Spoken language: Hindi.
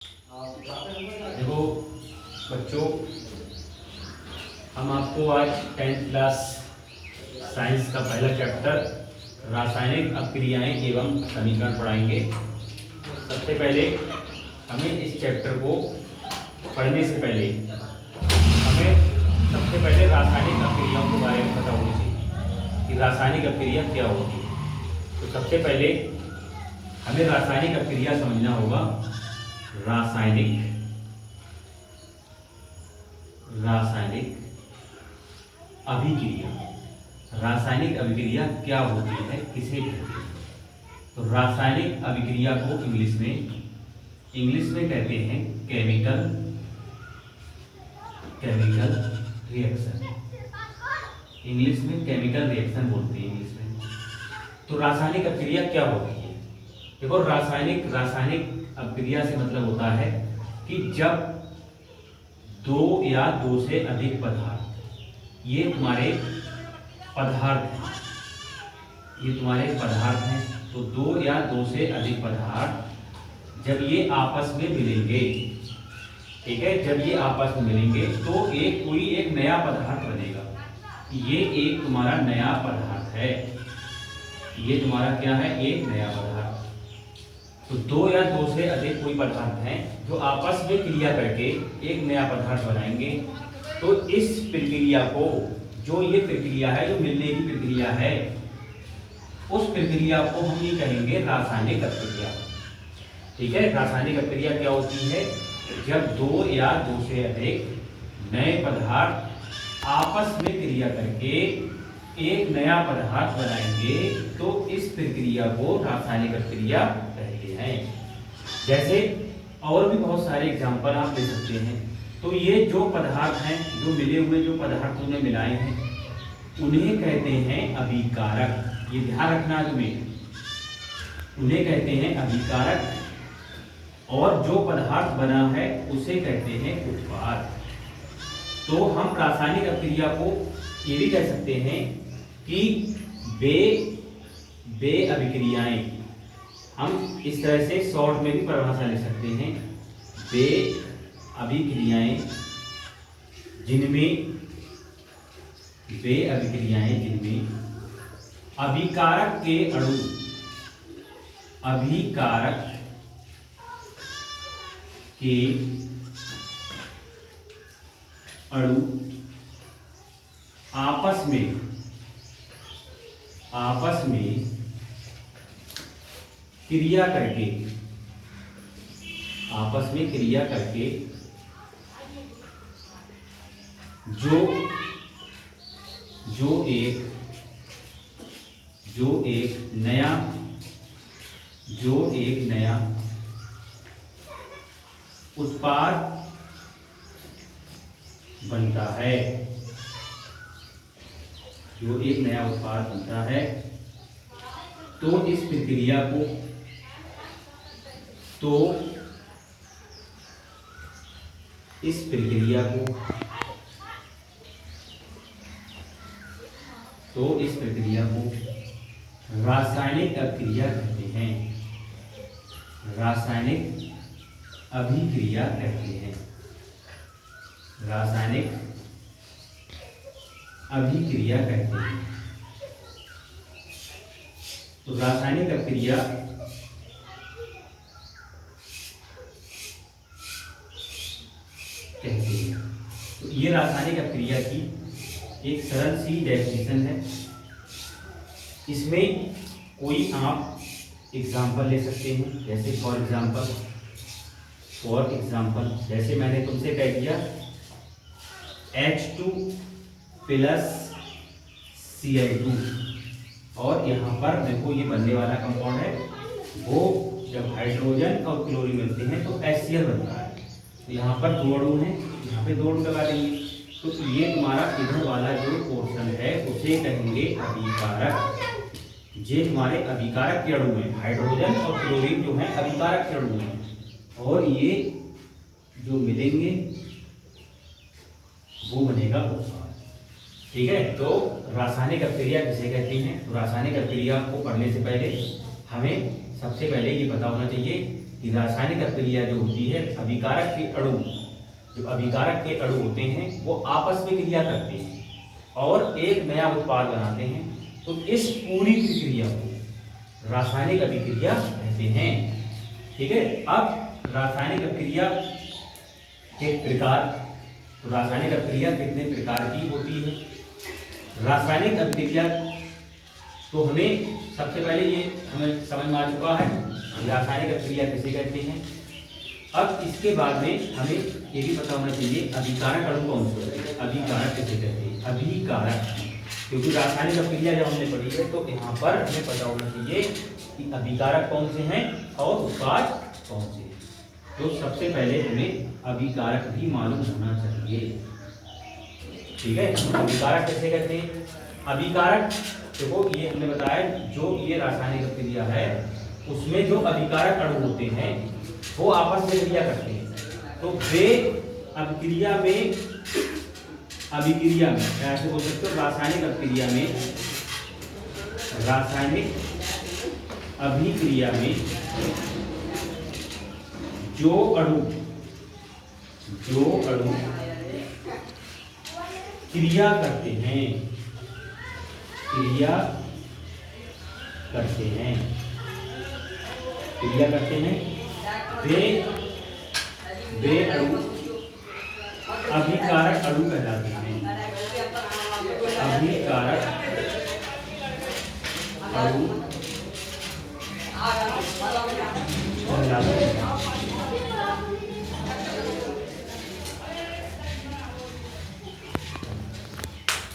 देखो बच्चों, हम आपको आज 10th क्लास साइंस का पहला चैप्टर रासायनिक अभिक्रियाएं एवं समीकरण पढ़ाएंगे। सबसे पहले हमें इस चैप्टर को पढ़ने से पहले रासायनिक अभिक्रियाओं के बारे में पता होनी चाहिए कि रासायनिक अभिक्रिया क्या होती है। तो सबसे पहले हमें रासायनिक अभिक्रिया समझना होगा। रासायनिक अभिक्रिया, रासायनिक अभिक्रिया क्या होती है, किसे कहते हैं? तो रासायनिक अभिक्रिया को इंग्लिश में कहते हैं केमिकल रिएक्शन। इंग्लिश में केमिकल रिएक्शन बोलते हैं इंग्लिश में। तो रासायनिक अभिक्रिया क्या होती है? देखो, रासायनिक अभिक्रिया से मतलब होता है कि जब दो या दो से अधिक पदार्थ, ये तुम्हारे पदार्थ हैं, तो दो या दो से अधिक पदार्थ जब ये आपस में मिलेंगे, ठीक है, जब ये आपस में मिलेंगे तो कोई एक नया पदार्थ बनेगा। ये एक तुम्हारा नया पदार्थ है, ये तुम्हारा क्या है? एक नया पदार्थ। तो दो या दो से अधिक कोई पदार्थ हैं जो आपस में क्रिया करके एक नया पदार्थ बनाएंगे। तो इस प्रक्रिया को, जो ये प्रक्रिया है, जो मिलने की प्रक्रिया है, उस प्रक्रिया को हम ये कहेंगे रासायनिक अभिक्रिया। ठीक है, रासायनिक अभिक्रिया क्या होती है? जब दो या दो से अधिक नए पदार्थ आपस में क्रिया करके एक नया पदार्थ बनाएंगे, तो इस प्रक्रिया को रासायनिक अभिक्रिया कहते हैं। जैसे और भी बहुत सारे एग्जाम्पल आप ले सकते हैं। तो ये जो पदार्थ हैं, जो मिले हुए जो पदार्थ उन्हें मिलाए हैं, उन्हें कहते हैं अभिकारक। ये ध्यान रखना तुम्हें, उन्हें कहते हैं अभिकारक। और जो पदार्थ बना है उसे कहते हैं उत्पाद। तो हम रासायनिक अभिक्रिया को ये भी कह सकते हैं कि बे अभिक्रियाएं, हम इस तरह से शॉर्ट में भी परिभाषा ले सकते हैं। बे अभिक्रियाएं जिनमें अभिकारक के अणु आपस में क्रिया करके जो एक नया उत्पाद बनता है, तो इस प्रक्रिया को रासायनिक अभिक्रिया कहते हैं। रासायनिक अभिक्रिया कहते हैं। तो रासायनिक अभिक्रिया कहते हैं। तो ये रासायनिक अभिक्रिया की एक सरल सी डेफिनेशन है। इसमें कोई आप एग्जाम्पल ले सकते हैं। जैसे फॉर एग्जाम्पल जैसे मैंने तुमसे कह दिया H2 प्लस Cl2, और यहाँ पर देखो ये बनने वाला कंपाउंड है, वो जब हाइड्रोजन और क्लोरीन मिलते हैं तो HCl बनता है। तो यहाँ पर दो अणु हैं, यहाँ पे दो अणु लगा देंगे, तो ये तुम्हारा इधर वाला जो पोर्शन है उसे कहेंगे अभिकारक। ये तुम्हारे अभिकारक के अणु हैं, हाइड्रोजन और क्लोरीन जो है अभिकारक के अणु हैं, और ये जो मिलेंगे वो बनेगा उत्पाद। ठीक है, तो रासायनिक अभिक्रिया किसे कहते हैं? तो रासायनिक अभिक्रिया को पढ़ने से पहले हमें सबसे पहले ये पता होना चाहिए कि रासायनिक अभिक्रिया जो होती है, अभिकारक के अणु, जो अभिकारक के अणु होते हैं वो आपस में क्रिया करते हैं और एक नया उत्पाद बनाते हैं। तो इस पूरी प्रक्रिया को रासायनिक अभिक्रिया कहते हैं। ठीक है। अब रासायनिक अभिक्रिया के प्रकार, तो रासायनिक अभिक्रिया कितने प्रकार की होती है? रासायनिक अभिक्रिया तो हमें सबसे पहले ये हमें समझ में आ चुका है रासायनिक अभिक्रिया किसे कहते हैं। अब इसके बाद में हमें ये भी पता होना चाहिए अभिकारक अणु कौन से होते हैं, अभिकारक किसे कहते हैं, अभिकारक। क्योंकि रासायनिक अभिक्रिया जब हमने पढ़ी है तो यहाँ पर हमें पता होना चाहिए कि अभिकारक कौन से हैं और उत्पाद कौन से हैं। तो सबसे पहले हमें अभिकारक भी मालूम होना चाहिए। ठीक है। अभिकारक किसे कहते हैं? अभिकारक देखो ये हमने बताया, जो ये रासायनिक अभिक्रिया है उसमें जो अभिकारक अणु होते हैं वो आपस में क्रिया करते हैं। तो वे अभिक्रिया में ऐसे बोल सकते हो रासायनिक अभिक्रिया में, रासायनिक अभिक्रिया में जो अणु क्रिया करते हैं वे अणु अभिकारक अणु कहलाते हैं। अभिकारक अणु कहलाते हैं।